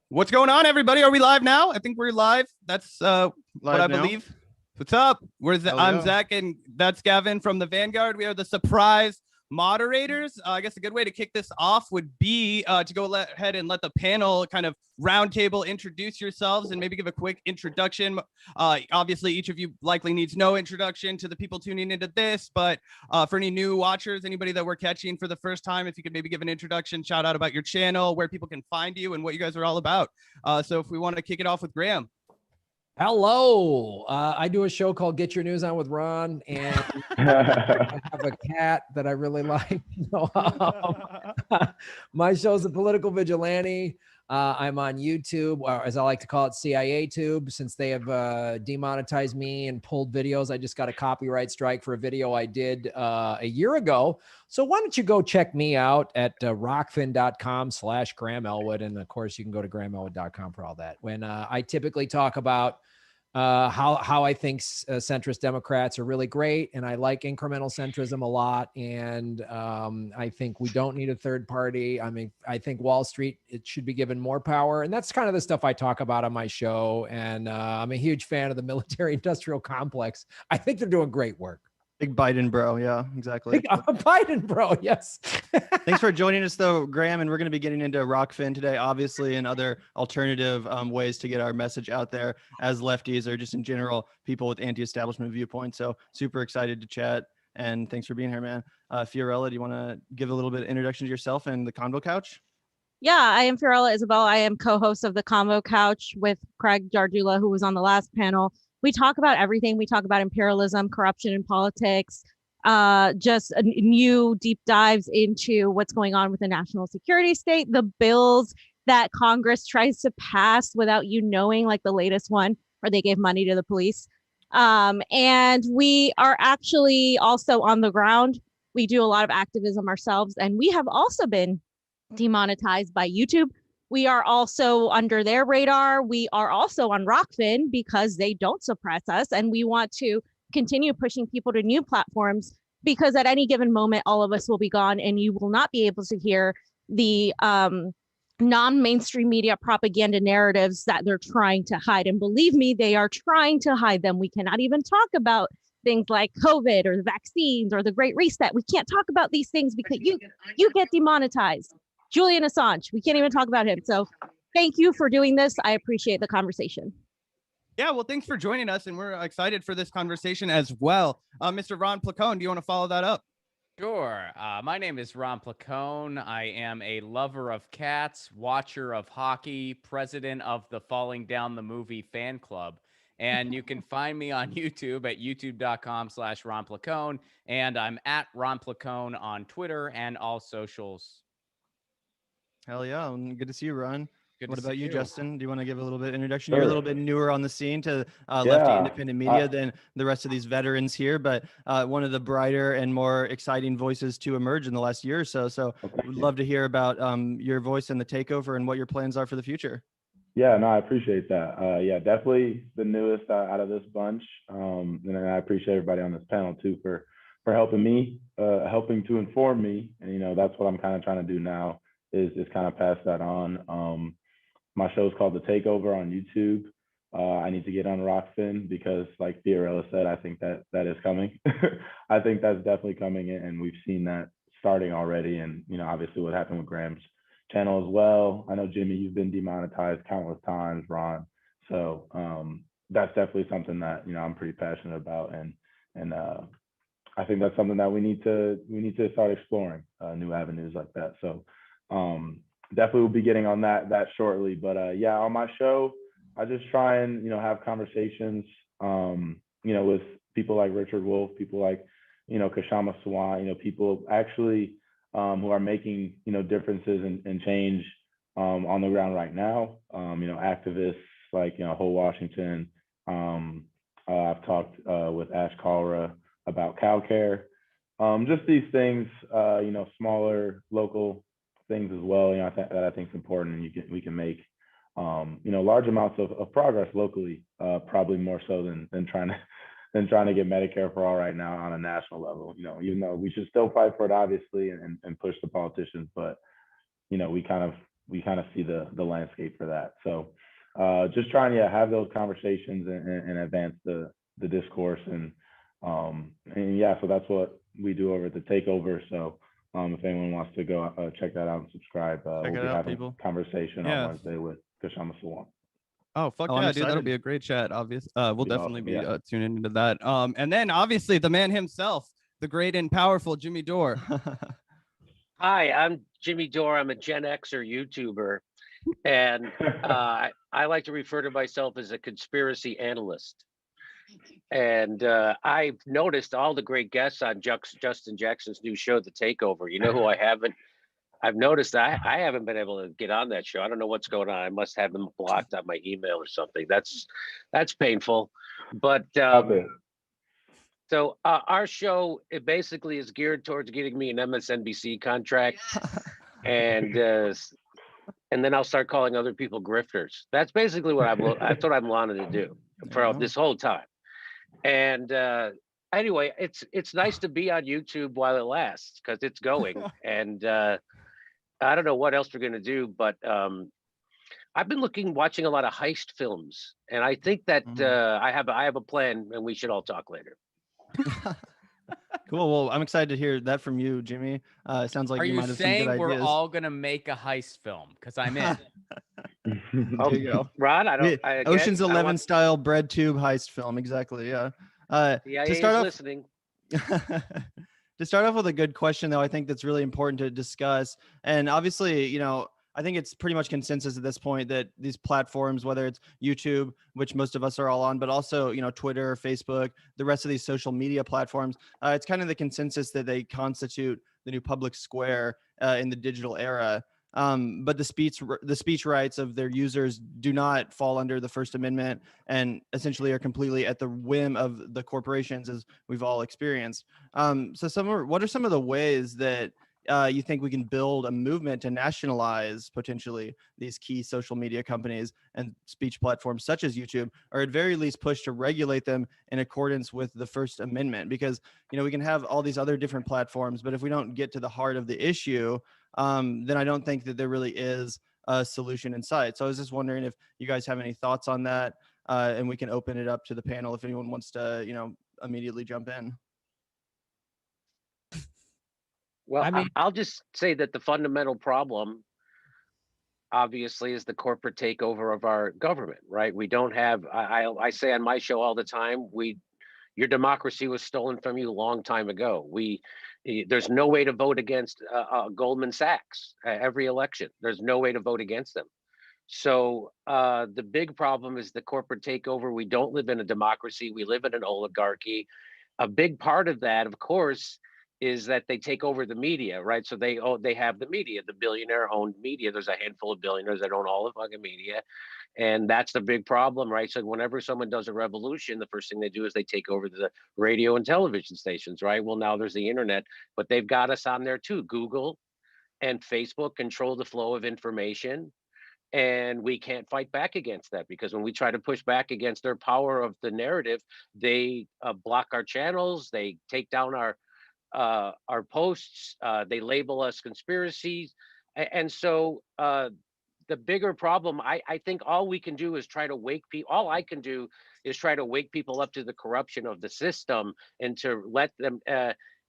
What's going on, everybody? Are we live now? I think we're live. That's what I believe. What's up? I'm Zach, and that's Gavin from the Vanguard. We are the surprise moderators. I guess a good way to kick this off would be to go ahead and let the panel kind of roundtable introduce yourselves and maybe give a quick introduction. Obviously, each of you likely needs no introduction to the people tuning into this, but for any new watchers, anybody that we're catching for the first time, if you could maybe give an introduction, shout out about your channel, where people can find you, and what you guys are all about. So if we want to kick it off with Graham. Hello. I do a show called Get Your News On with Ron, and I have a cat that I really like. My show's a political vigilante. I'm on YouTube, or as I like to call it, CIA Tube, since they have demonetized me and pulled videos. I just got a copyright strike for a video I did a year ago. So why don't you go check me out at rockfin.com/Graham Elwood. And of course, you can go to grahamelwood.com for all that. When I typically talk about how I think centrist Democrats are really great, and I like incremental centrism a lot. And I think we don't need a third party. I mean, I think Wall Street, it should be given more power, and that's kind of the stuff I talk about on my show. And I'm a huge fan of the military-industrial complex. I think they're doing great work. Big Biden bro. Yeah, exactly. Biden bro. Yes. Thanks for joining us though, Graham. And we're going to be getting into Rockfin today, obviously, and other alternative ways to get our message out there as lefties or just in general, people with anti-establishment viewpoints. So super excited to chat. And thanks for being here, man. Fiorella, do you want to give a little bit of introduction to yourself and the Convo Couch? Yeah, I am Fiorella Isabel. I am co-host of the Convo Couch with Craig Jardula, who was on the last panel. We talk about everything. We talk about imperialism, corruption in politics, just new deep dives into what's going on with the national security state, the bills that Congress tries to pass without you knowing, like the latest one where they gave money to the police. And we are actually also on the ground. We do a lot of activism ourselves, and we have also been demonetized by YouTube. We are also under their radar. We are also on Rockfin because they don't suppress us. And we want to continue pushing people to new platforms, because at any given moment, all of us will be gone and you will not be able to hear the non-mainstream media propaganda narratives that they're trying to hide. And believe me, they are trying to hide them. We cannot even talk about things like COVID or the vaccines or the Great Reset. We can't talk about these things because you get demonetized. Julian Assange, we can't even talk about him. So thank you for doing this. I appreciate the conversation. Yeah, well, thanks for joining us, and we're excited for this conversation as well. Mr. Ron Placone, do you want to follow that up? Sure. My name is Ron Placone. I am a lover of cats, watcher of hockey, president of the Falling Down the Movie fan club. And you can find me on YouTube at youtube.com/Ron Placone. And I'm at Ron Placone on Twitter and all socials. Hell yeah. Good to see you, Ron. What about you, you, Justin? Do you want to give a little bit of introduction? Sure. You're a little bit newer on the scene to lefty independent media than the rest of these veterans here, but one of the brighter and more exciting voices to emerge in the last year or so. So we'd love to hear about your voice in the takeover and what your plans are for the future. Yeah, no, I appreciate that. Yeah, definitely the newest out of this bunch. And I appreciate everybody on this panel too for helping me, helping to inform me. And, that's what I'm kind of trying to do now. Is kind of pass that on. My show's called The Takeover on YouTube. I need to get on Rockfin because, like Fiorella said, I think that is coming. I think that's definitely coming, and we've seen that starting already. And obviously, what happened with Graham's channel as well. I know Jimmy, you've been demonetized countless times, Ron. So that's definitely something that I'm pretty passionate about, and I think that's something that we need to start exploring new avenues like that. So. Definitely will be getting on that shortly, but yeah, on my show, I just try and have conversations, with people like Richard Wolff, people like Kashama Swan, people actually who are making differences and change on the ground right now. Activists like Ho Washington. I've talked with Ash Kalra about cow care. Just these things, smaller local things as well, that I think is important, and we can make, large amounts of progress locally, probably more so than trying to get Medicare for all right now on a national level. Even though we should still fight for it, obviously, and push the politicians, but we kind of we kind of see the landscape for that. So just trying to have those conversations and advance the discourse and yeah, so that's what we do over at the Takeover. So if anyone wants to go check that out and subscribe, we'll be having a conversation on Wednesday with Kashama Sawant. Oh, fuck yeah, dude. That'll be a great chat, obvious. We'll definitely be tuning into that. And then obviously the man himself, the great and powerful Jimmy Dore. Hi, I'm Jimmy Dore. I'm a Gen Xer YouTuber. And I like to refer to myself as a conspiracy analyst. And I've noticed all the great guests on Justin Jackson's new show, The Takeover. You know who I haven't? I've noticed I haven't been able to get on that show. I don't know what's going on. I must have them blocked on my email or something. That's painful. But so our show, it basically is geared towards getting me an MSNBC contract, and then I'll start calling other people grifters. That's basically what that's what I'm wanting to do for this whole time. And anyway, it's nice to be on YouTube while it lasts because it's going. And I don't know what else we're gonna do, but I've been watching a lot of heist films, and I think that I have a plan, and we should all talk later. Cool. Well, I'm excited to hear that from you, Jimmy. It sounds like you might have some good ideas. We're all gonna make a heist film? Because I'm in. There you go, Ron. Ocean's 11 style bread tube heist film. Exactly. Yeah. To start off, listening. To start off with a good question, though, I think that's really important to discuss. And obviously, you know, I think it's pretty much consensus at this point that these platforms, whether it's YouTube, which most of us are all on, but also, you know, Twitter, Facebook, the rest of these social media platforms, it's kind of the consensus that they constitute the new public square in the digital era. But the speech rights of their users do not fall under the First Amendment and essentially are completely at the whim of the corporations, as we've all experienced. So what are some of the ways that you think we can build a movement to nationalize potentially these key social media companies and speech platforms such as YouTube, or at very least push to regulate them in accordance with the First Amendment? Because, you know, we can have all these other different platforms, but if we don't get to the heart of the issue, then I don't think that there really is a solution in sight. So I was just wondering if you guys have any thoughts on that, and we can open it up to the panel if anyone wants to, you know, immediately jump in. Well, I mean, I'll just say that the fundamental problem, obviously, is the corporate takeover of our government, right? We don't have, I say on my show all the time, your democracy was stolen from you a long time ago. There's no way to vote against Goldman Sachs every election. There's no way to vote against them. So the big problem is the corporate takeover. We don't live in a democracy. We live in an oligarchy. A big part of that, of course, is that they take over the media, right? So they have the media, the billionaire-owned media. There's a handful of billionaires that own all the fucking media, and that's the big problem, right? So whenever someone does a revolution, the first thing they do is they take over the radio and television stations, right? Well, now there's the internet, but they've got us on there too. Google and Facebook control the flow of information, and we can't fight back against that, because when we try to push back against their power of the narrative, they block our channels, they take down our posts, they label us conspiracies. And so the bigger problem, I think all we can do is try to wake people, all I can do is try to wake people up to the corruption of the system, and to let them,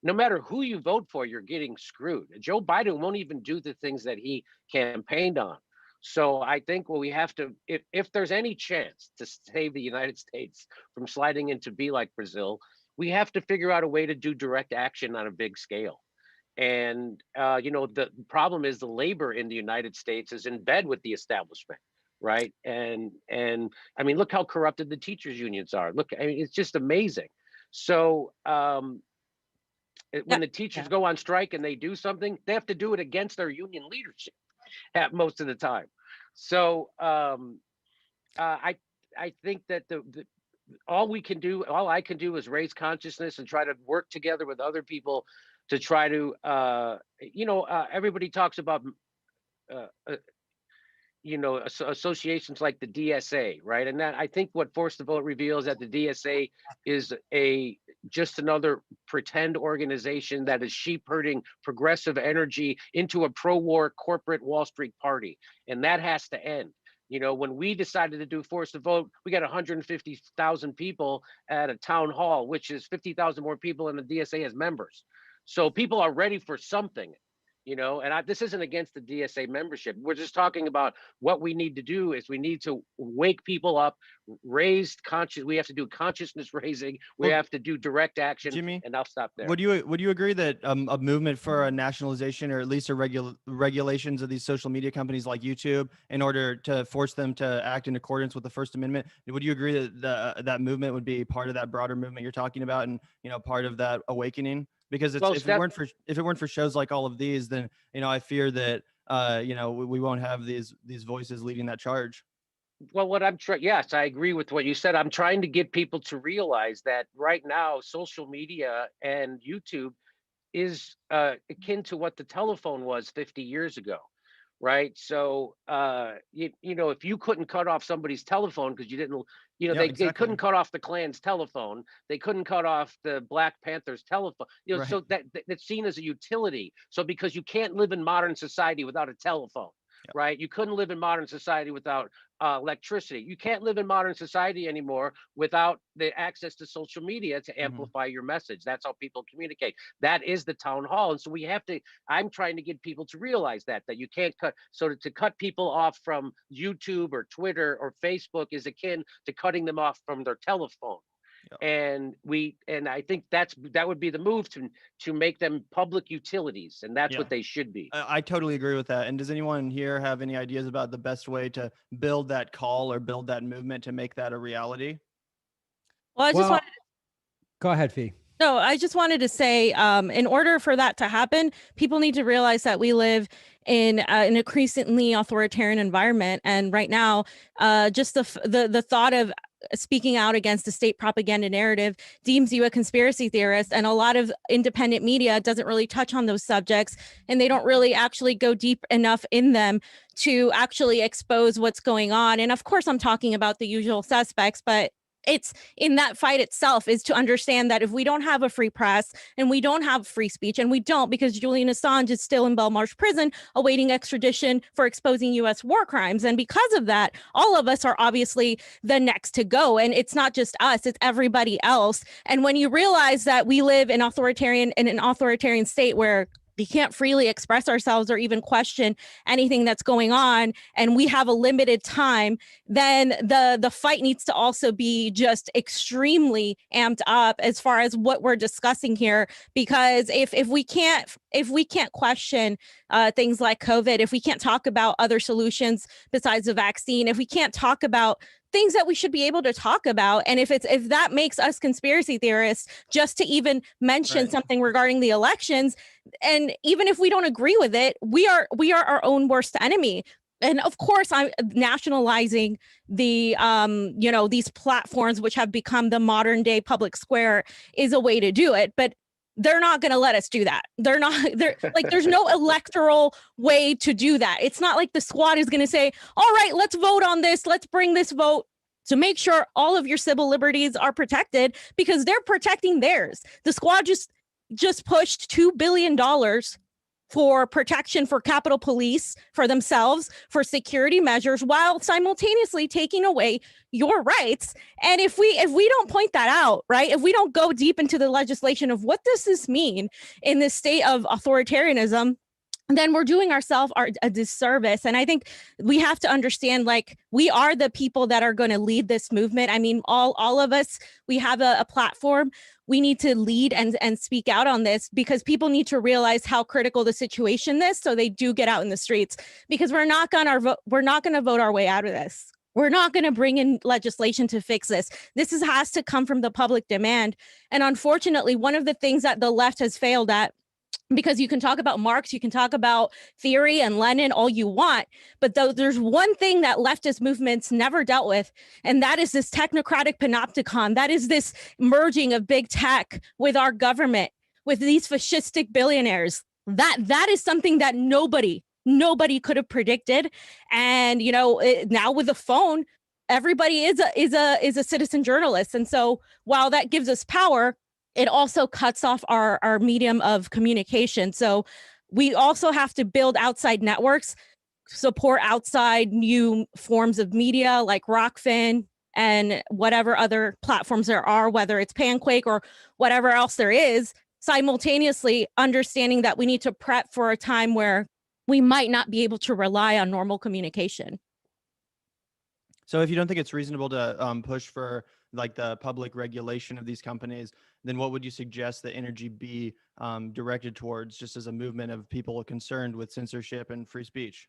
no matter who you vote for, you're getting screwed. Joe Biden won't even do the things that he campaigned on. So I think what we have to, if there's any chance to save the United States from sliding into be like Brazil, we have to figure out a way to do direct action on a big scale. And, you know, the problem is the labor in the United States is in bed with the establishment, right? And I mean, look how corrupted the teachers unions are. Look, I mean, it's just amazing. So when the teachers go on strike and they do something, they have to do it against their union leadership at most of the time. So I think that all I can do is raise consciousness and try to work together with other people to try to, everybody talks about, associations like the DSA, right? And that, I think what Force the Vote reveals, that the DSA is just another pretend organization that is sheep herding progressive energy into a pro-war corporate Wall Street party. And that has to end. When we decided to do Force the Vote, we got 150,000 people at a town hall, which is 50,000 more people, and the DSA has members. So people are ready for something. And this isn't against the DSA membership. We're just talking about what we need to do is we need to wake people up, raise conscious. We have to do consciousness raising. We have to do direct action. Jimmy, and I'll stop there. Would you agree that a movement for a nationalization, or at least a regulations of these social media companies like YouTube, in order to force them to act in accordance with the First Amendment, would you agree that that movement would be part of that broader movement you're talking about, and part of that awakening? Because if it weren't for shows like all of these, then I fear that we won't have these voices leading that charge. Well, what I'm trying, yes, I agree with what you said. I'm trying to get people to realize that right now, social media and YouTube is akin to what the telephone was 50 years ago. Right. So, if you couldn't cut off somebody's telephone because you didn't, they couldn't cut off the Klan's telephone. They couldn't cut off the Black Panthers telephone, Right. So that's seen as a utility. So because you can't live in modern society without a telephone. Yep. Right. You couldn't live in modern society without electricity. You can't live in modern society anymore without the access to social media to amplify your message. That's how people communicate. That is the town hall. And so I'm trying to get people to realize that you can't cut. So to cut people off from YouTube or Twitter or Facebook is akin to cutting them off from their telephone. And I think that would be the move to make them public utilities, and that's what they should be. I totally agree with that. And does anyone here have any ideas about the best way to build that call or build that movement to make that a reality? Well, I just wanted to... Go ahead, Fee. No, I just wanted to say, in order for that to happen, people need to realize that we live in an increasingly authoritarian environment, and right now, just the thought of speaking out against the state propaganda narrative deems you a conspiracy theorist, and a lot of independent media doesn't really touch on those subjects, and they don't really actually go deep enough in them to actually expose what's going on. And of course, I'm talking about the usual suspects, but it's in that fight itself is to understand that if we don't have a free press and we don't have free speech, and we don't, because Julian Assange is still in Belmarsh prison awaiting extradition for exposing U.S. war crimes. And because of that, all of us are obviously the next to go. And it's not just us, it's everybody else. And when you realize that we live in an authoritarian state where we can't freely express ourselves or even question anything that's going on, and we have a limited time, then the fight needs to also be just extremely amped up as far as what we're discussing here. Because if we can't question things like COVID, if we can't talk about other solutions besides the vaccine, if we can't talk about things that we should be able to talk about, and if that makes us conspiracy theorists just to even mention something regarding the elections, and even if we don't agree with it, we are our own worst enemy. And of course, I'm nationalizing the these platforms, which have become the modern day public square, is a way to do it, but they're not going to let us do that. They're like, there's no electoral way to do that. It's not like the squad is going to say, all right, let's vote on this. Let's bring this vote to make sure all of your civil liberties are protected, because they're protecting theirs. The squad just pushed $2 billion for protection for Capitol Police, for themselves, for security measures, while simultaneously taking away your rights. And if we don't point that out, right, if we don't go deep into the legislation of what does this mean in this state of authoritarianism, then we're doing ourselves a disservice. And I think we have to understand, like, we are the people that are going to lead this movement. I mean, all of us, we have a platform. We need to lead and speak out on this, because people need to realize how critical the situation is, so they do get out in the streets, because we're not going to vote our way out of this. We're not going to bring in legislation to fix this. This has to come from the public demand. And unfortunately, one of the things that the left has failed at, because you can talk about Marx, you can talk about theory and Lenin all you want, but there's one thing that leftist movements never dealt with, and that is this technocratic panopticon. That is this merging of big tech with our government, with these fascistic billionaires. That is something that nobody nobody could have predicted. And, you know, now with the phone, everybody is a citizen journalist. And so while that gives us power, it also cuts off our medium of communication. So we also have to build outside networks, support outside new forms of media like Rockfin and whatever other platforms there are, whether it's Panquake or whatever else there is, simultaneously understanding that we need to prep for a time where we might not be able to rely on normal communication. So if you don't think it's reasonable to push for like the public regulation of these companies, then what would you suggest the energy be directed towards, just as a movement of people concerned with censorship and free speech?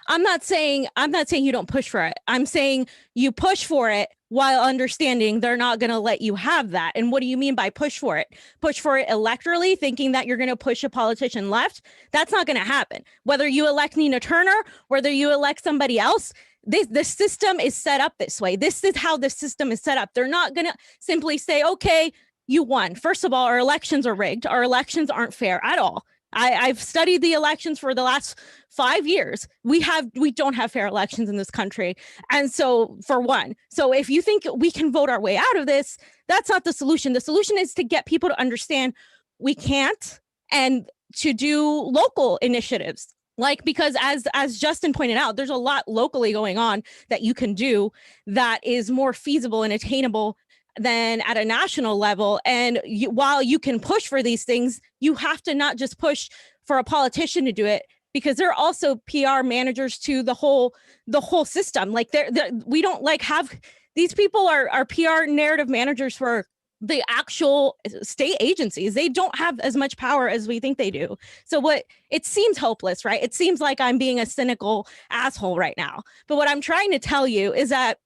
I'm not saying you don't push for it. I'm saying you push for it while understanding they're not going to let you have that. And what do you mean by push for it? Push for it electorally, thinking that you're going to push a politician left? That's not going to happen. Whether you elect Nina Turner, whether you elect somebody else, the system is set up this way. This is how the system is set up. They're not going to simply say, okay, you won. First of all, our elections are rigged. Our elections aren't fair at all. I've studied the elections for the last 5 years. We don't have fair elections in this country. And so for one, so if you think we can vote our way out of this, that's not the solution. The solution is to get people to understand we can't, and to do local initiatives. Like, because as Justin pointed out, there's a lot locally going on that you can do that is more feasible and attainable than at a national level. And while you can push for these things, you have to not just push for a politician to do it, because they're also PR managers to the whole system. Like we don't like have these people are PR narrative managers for the actual state agencies. They don't have as much power as we think they do. So it seems hopeless, right? It seems like I'm being a cynical asshole right now. But what I'm trying to tell you is that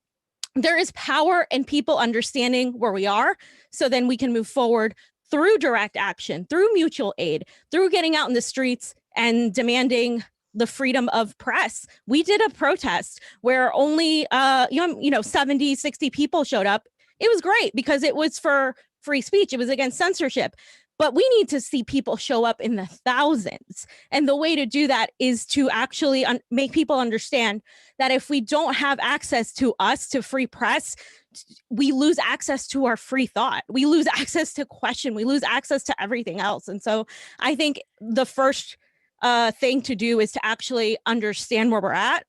there is power in people understanding where we are, so then we can move forward through direct action, through mutual aid, through getting out in the streets and demanding the freedom of press. We did a protest where only 70, 60 people showed up. It was great because it was for free speech. It was against censorship. But we need to see people show up in the thousands. And the way to do that is to actually make people understand that if we don't have access to free press, we lose access to our free thought. We lose access to question. We lose access to everything else. And so I think the first thing to do is to actually understand where we're at,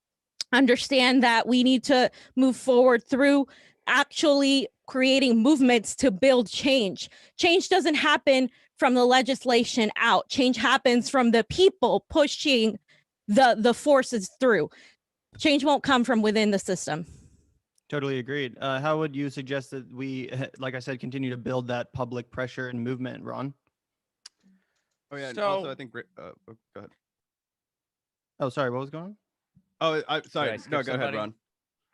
understand that we need to move forward through actually creating movements to build change. Change doesn't happen from the legislation out. Change happens from the people pushing the forces through. Change won't come from within the system. Totally agreed. How would you suggest that we, like I said, continue to build that public pressure and movement, Ron? Oh yeah. So, also, I think. Go ahead. Oh, sorry. What was going on? Oh, sorry. No, go ahead, Ron.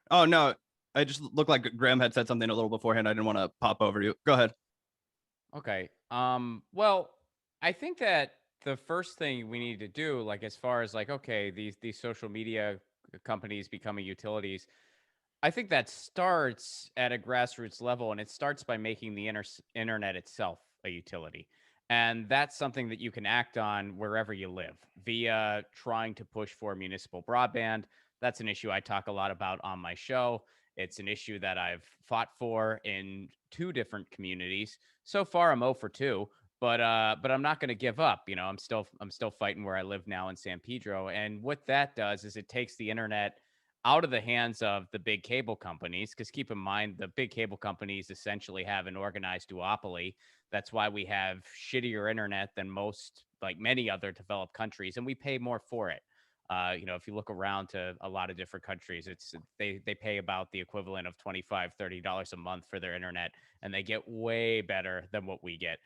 Oh no, I just looked like Graham had said something a little beforehand. I didn't want to pop over you. Go ahead. Okay. Well, I think that the first thing we need to do, like as far as like, okay, these social media companies becoming utilities, I think that starts at a grassroots level, and it starts by making the internet itself a utility. And that's something that you can act on wherever you live via trying to push for municipal broadband. That's an issue I talk a lot about on my show. It's an issue that I've fought for in 2 different communities. So far, I'm 0 for 2, but I'm not going to give up. You know, I'm still fighting where I live now in San Pedro. And what that does is it takes the internet out of the hands of the big cable companies, because keep in mind, the big cable companies essentially have an organized duopoly. That's why we have shittier internet than many other developed countries, and we pay more for it. If you look around to a lot of different countries, they pay about the equivalent of $25-$30 a month for their internet, and they get way better than what we get.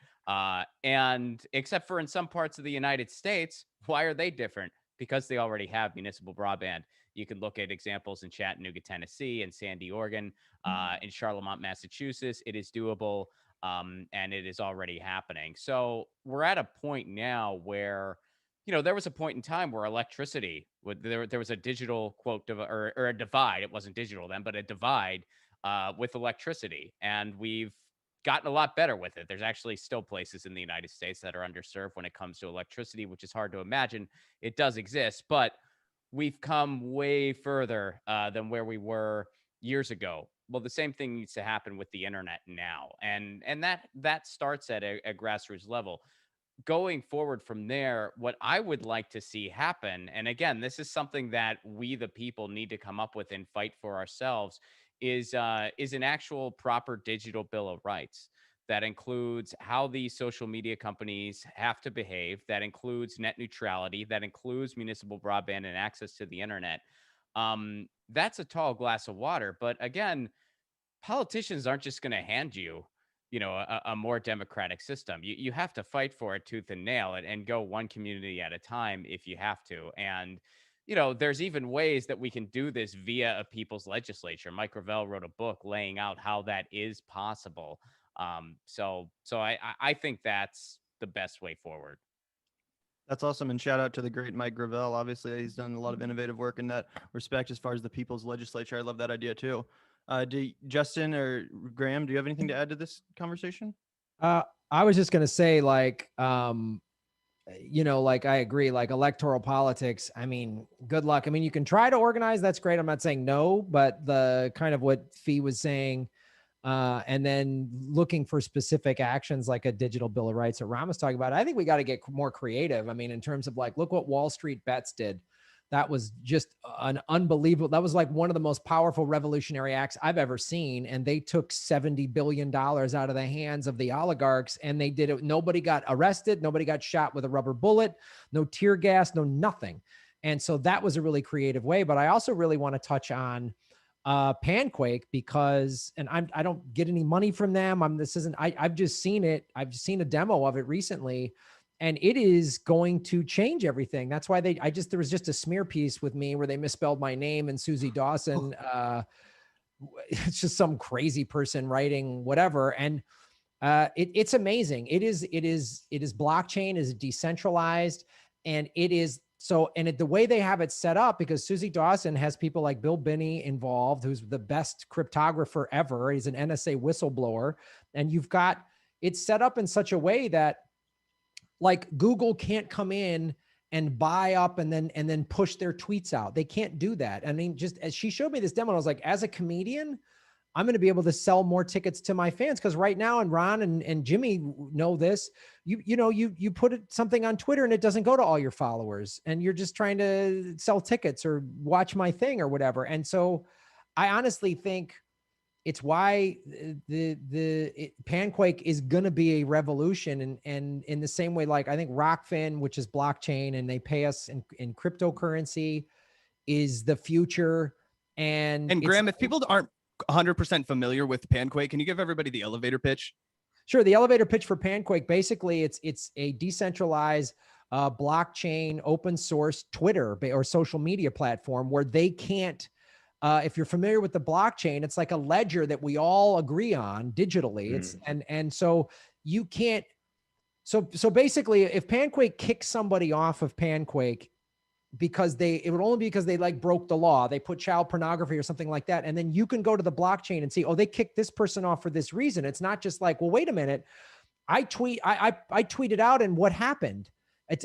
And except for in some parts of the United States, why are they different? Because they already have municipal broadband. You can look at examples in Chattanooga, Tennessee, and Sandy, Oregon, in Charlemont, Massachusetts. It is doable, and it is already happening. So we're at a point now where, there was a point in time where electricity, there was a digital or a divide. It wasn't digital then, but a divide with electricity. And we've gotten a lot better with it. There's actually still places in the United States that are underserved when it comes to electricity, which is hard to imagine. It does exist, but we've come way further than where we were years ago. Well, the same thing needs to happen with the internet now, and that starts at a grassroots level. Going forward from there, what I would like to see happen, and again, this is something that we the people need to come up with and fight for ourselves, is an actual proper digital bill of rights that includes how these social media companies have to behave, that includes net neutrality, that includes municipal broadband and access to the internet. That's a tall glass of water, but again, politicians aren't just going to hand you, a more democratic system. You have to fight for it tooth and nail and go one community at a time if you have to. And, there's even ways that we can do this via a people's legislature. Mike Gravel wrote a book laying out how that is possible. So I think that's the best way forward. That's awesome. And shout out to the great Mike Gravel. Obviously, he's done a lot of innovative work in that respect as far as the people's legislature. I love that idea too. Justin or Graham, do you have anything to add to this conversation? I was just going to say, like, like I agree, like electoral politics. I mean, good luck. I mean, you can try to organize. That's great. I'm not saying no, but the kind of what Fee was saying, and then looking for specific actions like a digital bill of rights that Ram was talking about. I think we got to get more creative. I mean, in terms of like, look what Wall Street Bets did. That was just an unbelievable, that was like one of the most powerful revolutionary acts I've ever seen. And they took $70 billion out of the hands of the oligarchs, and they did it. Nobody got arrested. Nobody got shot with a rubber bullet, no tear gas, no nothing. And so that was a really creative way. But I also really want to touch on Panquake, because, and I don't get any money from them. I've just seen it. I've seen a demo of it recently, and it is going to change everything. That's why there was just a smear piece with me where they misspelled my name and Susie Dawson. It's just some crazy person writing whatever. And it's amazing. It is blockchain, is decentralized, and it is so, and the way they have it set up, because Susie Dawson has people like Bill Binney involved, who's the best cryptographer ever. He's an NSA whistleblower. And you've got it set up in such a way that, like, Google can't come in and buy up and then push their tweets out. They can't do that. I mean, just as she showed me this demo, I was like, as a comedian, I'm going to be able to sell more tickets to my fans. Because right now, and Ron and Jimmy know this, you put something on Twitter and it doesn't go to all your followers, and you're just trying to sell tickets or watch my thing or whatever. And so I honestly think it's why Panquake is going to be a revolution. And in the same way, like I think Rockfin, which is blockchain, and they pay us in cryptocurrency, is the future. And Graham, if people aren't 100% familiar with Panquake, can you give everybody the elevator pitch? Sure. The elevator pitch for Panquake, basically it's a decentralized blockchain, open source Twitter or social media platform where they can't, if you're familiar with the blockchain, it's like a ledger that we all agree on digitally. It's and so you can't. So basically, if Panquake kicks somebody off of Panquake because it would only be because they like broke the law, they put child pornography or something like that, and then you can go to the blockchain and see, oh, they kicked this person off for this reason. It's not just like, well, wait a minute, I tweeted out and what happened?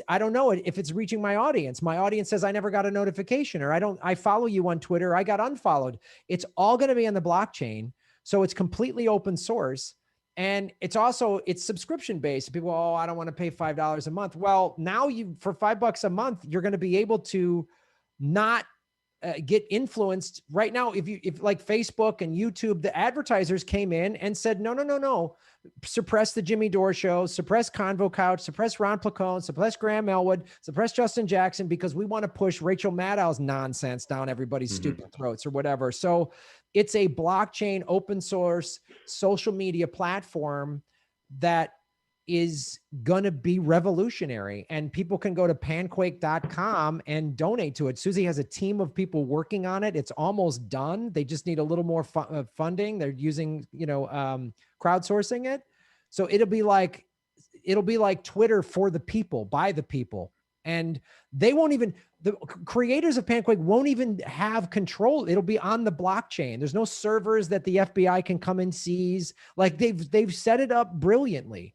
I don't know if it's reaching my audience. My audience says I never got a notification, or I follow you on Twitter, I got unfollowed. It's all going to be on the blockchain. So it's completely open source. And it's subscription based. People, oh, I don't want to pay $5 a month. Well, now for $5 a month, you're going to be able to not get influenced. Right now, if like Facebook and YouTube, the advertisers came in and said, no, suppress the Jimmy Dore show, suppress Convo Couch, suppress Ron Placone, suppress Graham Elwood, suppress Justin Jackson, because we want to push Rachel Maddow's nonsense down everybody's stupid throats or whatever. So it's a blockchain, open source, social media platform that is going to be revolutionary, and people can go to panquake.com and donate to it. Susie has a team of people working on it. It's almost done. They just need a little more funding. They're using, crowdsourcing it. So it'll be like Twitter for the people, by the people. and they won't even, the creators of Panquake won't even have control. It'll be on the blockchain. There's no servers that the FBI can come and seize. Like they've set it up brilliantly,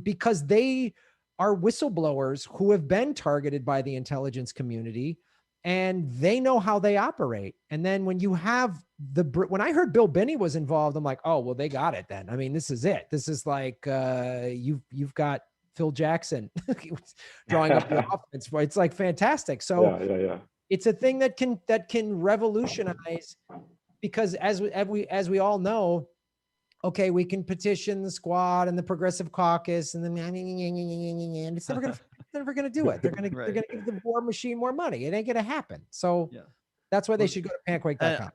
because they are whistleblowers who have been targeted by the intelligence community, and they know how they operate. And then when you have when I heard Bill Binney was involved, I'm like, oh, well, they got it then. I mean, this is it. This is like, you've got Phil Jackson drawing up the offense. It's like fantastic. So it's a thing that can revolutionize, because as we all know, okay, we can petition the Squad and the Progressive Caucus and and it's never gonna do it. They're gonna give the war machine more money. It ain't gonna happen. So that's why they should go to panquake.com.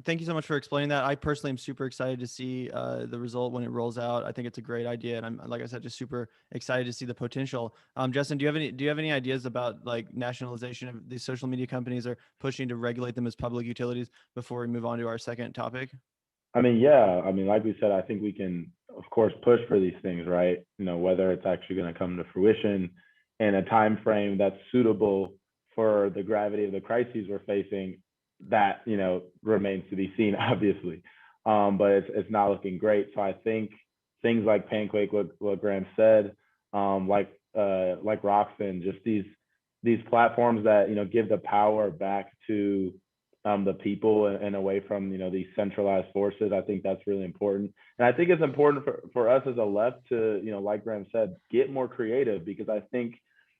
Thank you so much for explaining that. I personally am super excited to see the result when it rolls out. I think it's a great idea, and I'm, like I said, just super excited to see the potential. Justin, do you have any ideas about like nationalization of these social media companies, or pushing to regulate them as public utilities before we move on to our second topic? I mean, yeah. I mean, like we said, I think we can, of course, push for these things, right? You know, whether it's actually going to come to fruition in a time frame that's suitable for the gravity of the crises we're facing, that, you know, remains to be seen, obviously. But it's not looking great. So I think things like Panquake, what Graham said, like Rockfin, just these platforms that, you know, give the power back to the people and away from, you know, these centralized forces. I think that's really important. And I think it's important for us as a left to, you know, like Graham said, get more creative, because I think,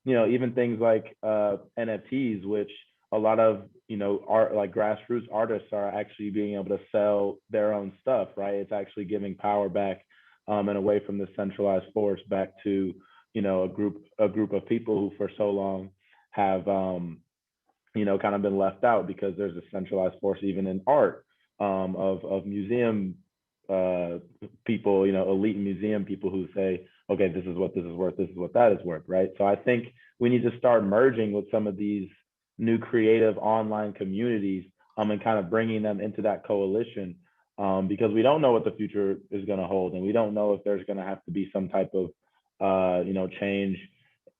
you know, even things like NFTs, which a lot of, you know, art, like grassroots artists are actually being able to sell their own stuff, right? It's actually giving power back and away from the centralized force back to, you know, a group of people who for so long have, you know, kind of been left out, because there's a centralized force even in art, of museum people, you know, elite museum people who say, okay, this is what this is worth, this is what that is worth, right? So I think we need to start merging with some of these new creative online communities, and kind of bringing them into that coalition, because we don't know what the future is going to hold, and we don't know if there's going to have to be some type of, you know, change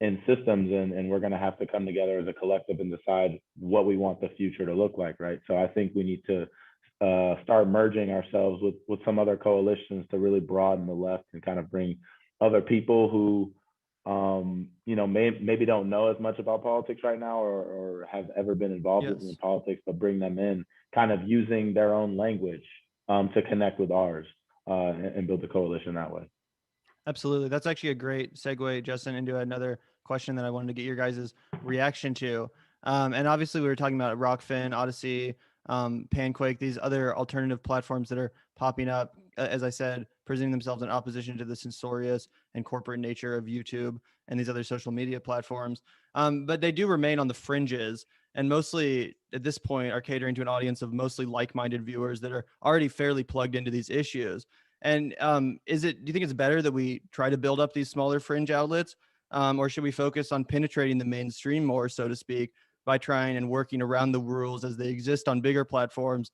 in systems, and we're going to have to come together as a collective and decide what we want the future to look like, right? So I think we need to start merging ourselves with some other coalitions to really broaden the left and kind of bring other people who, you know, maybe don't know as much about politics right now, or have ever been involved in politics, but bring them in, kind of using their own language to connect with ours, and build a coalition that way. Absolutely. That's actually a great segue, Justin, into another question that I wanted to get your guys' reaction to. And obviously we were talking about Rockfin, Odyssey, Panquake, these other alternative platforms that are popping up, as I said, presenting themselves in opposition to the censorious and corporate nature of YouTube and these other social media platforms. But they do remain on the fringes, and mostly at this point are catering to an audience of mostly like-minded viewers that are already fairly plugged into these issues. And do you think it's better that we try to build up these smaller fringe outlets, or should we focus on penetrating the mainstream more, so to speak, by trying and working around the rules as they exist on bigger platforms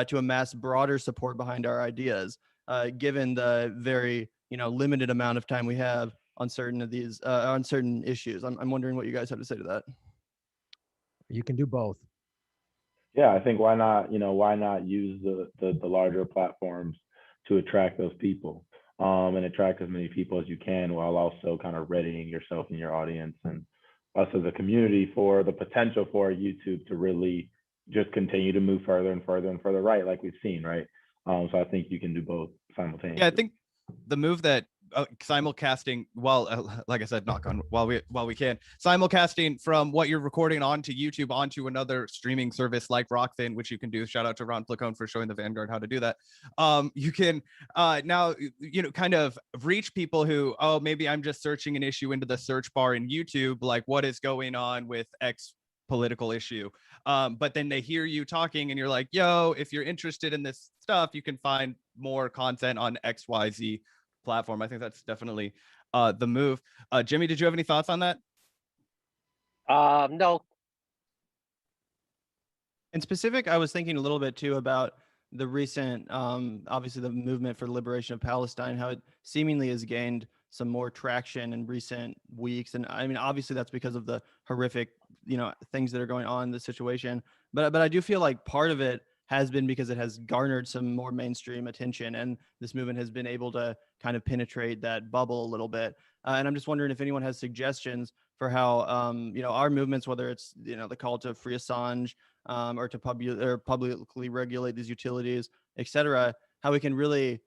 to amass broader support behind our ideas, given the very, you know, limited amount of time we have on certain of these on certain issues? I'm wondering what you guys have to say to that. You can do both. Yeah, I think why not use the larger platforms to attract those people, and attract as many people as you can, while also kind of readying yourself and your audience and us as a community for the potential for YouTube to really just continue to move further and further and further right, like we've seen, right? So I think you can do both simultaneously. Yeah, I think the move that simulcasting, like I said, knock on while we can, simulcasting from what you're recording onto YouTube onto another streaming service like Rockfin, which you can do. Shout out to Ron Placone for showing the Vanguard how to do that. You can now, you know, kind of reach people who, oh, maybe I'm just searching an issue into the search bar in YouTube, like what is going on with X political issue, but then they hear you talking and you're like, yo, if you're interested in this stuff, you can find more content on XYZ platform. I think that's definitely the move. Jimmy, did you have any thoughts on that? No. In specific, I was thinking a little bit too about the recent, obviously the movement for the liberation of Palestine, how it seemingly has gained some more traction in recent weeks. And I mean, obviously that's because of the horrific, things that are going on in the situation. But I do feel like part of it has been because it has garnered some more mainstream attention, and this movement has been able to kind of penetrate that bubble a little bit. And I'm just wondering if anyone has suggestions for how, our movements, whether it's, the call to free Assange, or to publicly regulate these utilities, et cetera, how we can really,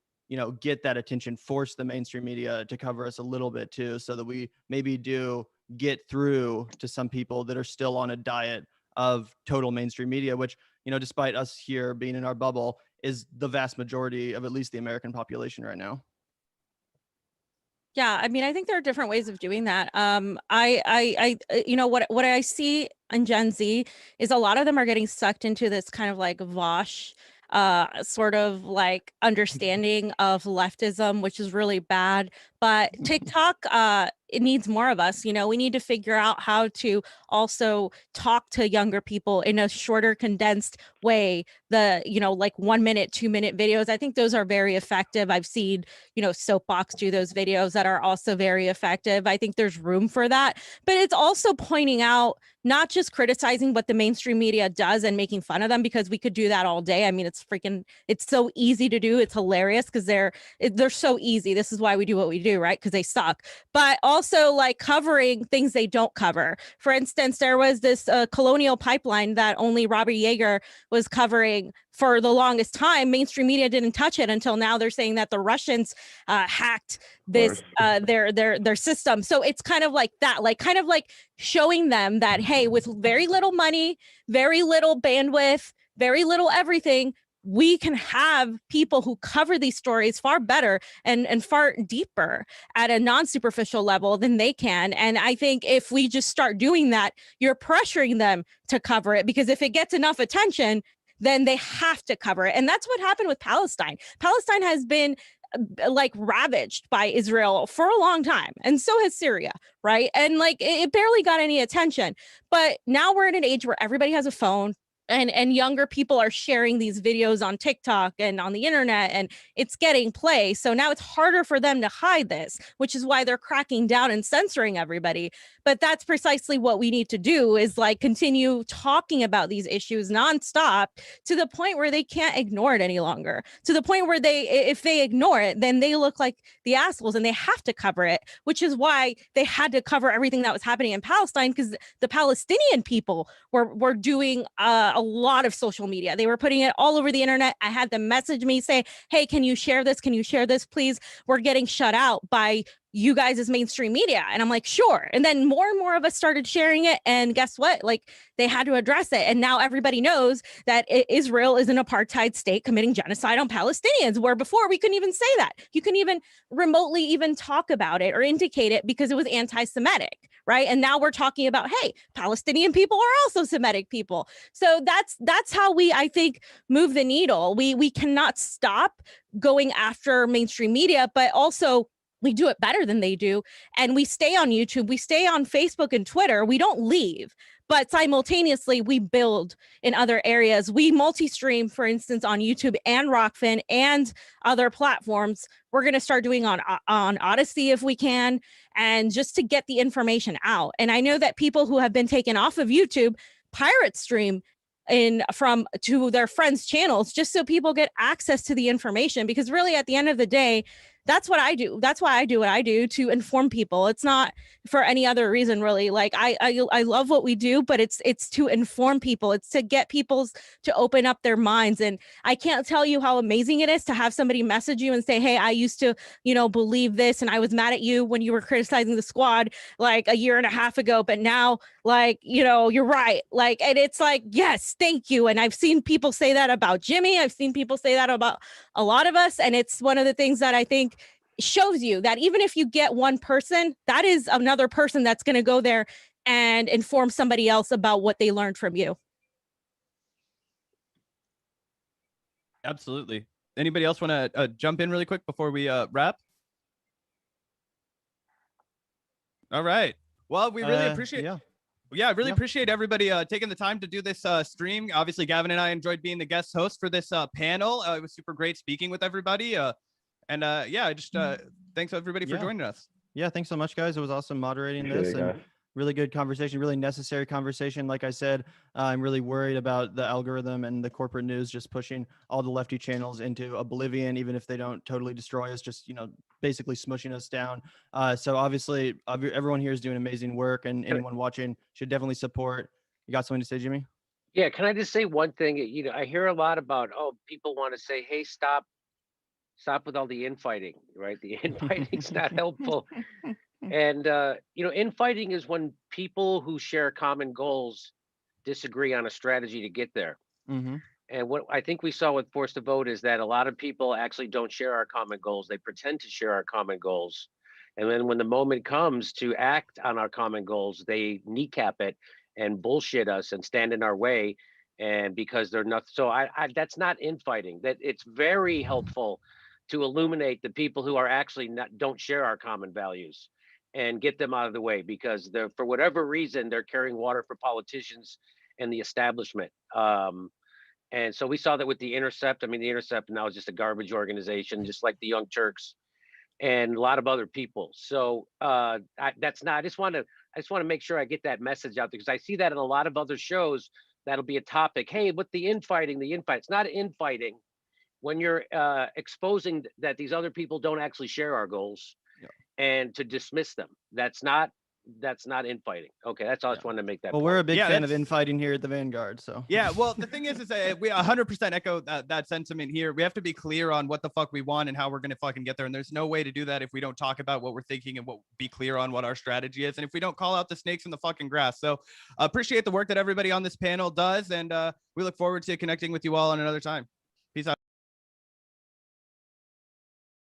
get that attention, force the mainstream media to cover us a little bit too, so that we maybe do get through to some people that are still on a diet of total mainstream media, which, despite us here being in our bubble, is the vast majority of at least the American population right now. Yeah, I mean, I think there are different ways of doing that. What I see in Gen Z is a lot of them are getting sucked into this kind of like Vosh sort of like understanding of leftism, which is really bad. But TikTok, it needs more of us. We need to figure out how to also talk to younger people in a shorter, condensed way. Like 1 minute, 2 minute videos. I think those are very effective. I've seen, Soapbox do those videos that are also very effective. I think there's room for that. But it's also pointing out, not just criticizing what the mainstream media does and making fun of them, because we could do that all day. I mean, it's so easy to do. It's hilarious because they're so easy. This is why we do what we do, right? Because they suck. But also like covering things they don't cover. For instance, there was this colonial pipeline that only Robert Yeager was covering for the longest time. Mainstream media didn't touch it until now. They're saying that the Russians hacked this their system. So it's kind of like that, like kind of like showing them that, hey, with very little money, very little bandwidth, very little everything, we can have people who cover these stories far better and far deeper at a non-superficial level than they can. And I think if we just start doing that, you're pressuring them to cover it, because if it gets enough attention, then they have to cover it. And that's what happened with Palestine. Palestine has been like ravaged by Israel for a long time. And so has Syria, right? And like it barely got any attention. But now we're in an age where everybody has a phone. And younger people are sharing these videos on TikTok and on the internet, and it's getting play. So now it's harder for them to hide this, which is why they're cracking down and censoring everybody. But that's precisely what we need to do, is like continue talking about these issues nonstop to the point where they can't ignore it any longer, to the point where if they ignore it, then they look like the assholes and they have to cover it, which is why they had to cover everything that was happening in Palestine, because the Palestinian people were doing a lot of social media. They were putting it all over the internet. I had them message me, say, hey, can you share this? Can you share this, please? We're getting shut out by you guys as mainstream media. And I'm like, sure. And then more and more of us started sharing it. And guess what? Like, they had to address it. And now everybody knows that Israel is an apartheid state committing genocide on Palestinians, where before we couldn't even say that. You couldn't even remotely even talk about it or indicate it because it was anti-Semitic, right? And now we're talking about, hey, Palestinian people are also Semitic people. So that's how we, I think, move the needle. We cannot stop going after mainstream media, but also we do it better than they do. And we stay on YouTube, we stay on Facebook and Twitter. We don't leave, but simultaneously we build in other areas. We multi-stream, for instance, on YouTube and Rockfin and other platforms. We're going to start doing on Odyssey if we can, and just to get the information out. And I know that people who have been taken off of YouTube pirate stream to their friends' channels, just so people get access to the information, because really at the end of the day, that's what I do. That's why I do what I do, to inform people. It's not for any other reason, really. Like I love what we do, but it's to inform people. It's to get people to open up their minds. And I can't tell you how amazing it is to have somebody message you and say, hey, I used to, believe this, and I was mad at you when you were criticizing the squad like a year and a half ago, but now, like, you're right. Like, and it's like, yes, thank you. And I've seen people say that about Jimmy. I've seen people say that about a lot of us. And it's one of the things that I think shows you that even if you get one person, that is another person that's going to go there and inform somebody else about what they learned from you. Absolutely. Anybody else want to jump in really quick before we wrap? All right. Well, we really appreciate I really appreciate everybody taking the time to do this stream. Obviously, Gavin and I enjoyed being the guest host for this panel. It was super great speaking with everybody. Thanks everybody for joining us. Yeah, thanks so much, guys. It was awesome moderating this, and really good conversation, really necessary conversation. Like I said, I'm really worried about the algorithm and the corporate news just pushing all the lefty channels into oblivion, even if they don't totally destroy us, just, basically smushing us down. So obviously everyone here is doing amazing work, and anyone watching should definitely support. You got something to say, Jimmy? Yeah, can I just say one thing? I hear a lot about, people want to say, hey, stop with all the infighting, right? The infighting's not helpful. And infighting is when people who share common goals disagree on a strategy to get there. Mm-hmm. And what I think we saw with Forced to Vote is that a lot of people actually don't share our common goals. They pretend to share our common goals. And then when the moment comes to act on our common goals, they kneecap it and bullshit us and stand in our way. And because they're not, so that's not infighting. That it's very helpful to illuminate the people who are actually don't share our common values and get them out of the way, because they're, for whatever reason, they're carrying water for politicians and the establishment. And so we saw that with the Intercept. I mean, the Intercept now is just a garbage organization, just like the Young Turks and a lot of other people. So that's not. I just want to make sure I get that message out there, because I see that in a lot of other shows. That'll be a topic. Hey, with the infighting, it's not infighting when you're exposing that these other people don't actually share our goals, and to dismiss them. That's not infighting. Okay, that's all. I just wanted to make that well point. We're a big fan of infighting here at the Vanguard, so well, the thing is we 100% echo that sentiment here. We have to be clear on what the fuck we want and how we're gonna fucking get there, and there's no way to do that if we don't talk about what we're thinking and be clear on what our strategy is, and if we don't call out the snakes in the fucking grass. So appreciate the work that everybody on this panel does, and we look forward to connecting with you all on another time. Peace out.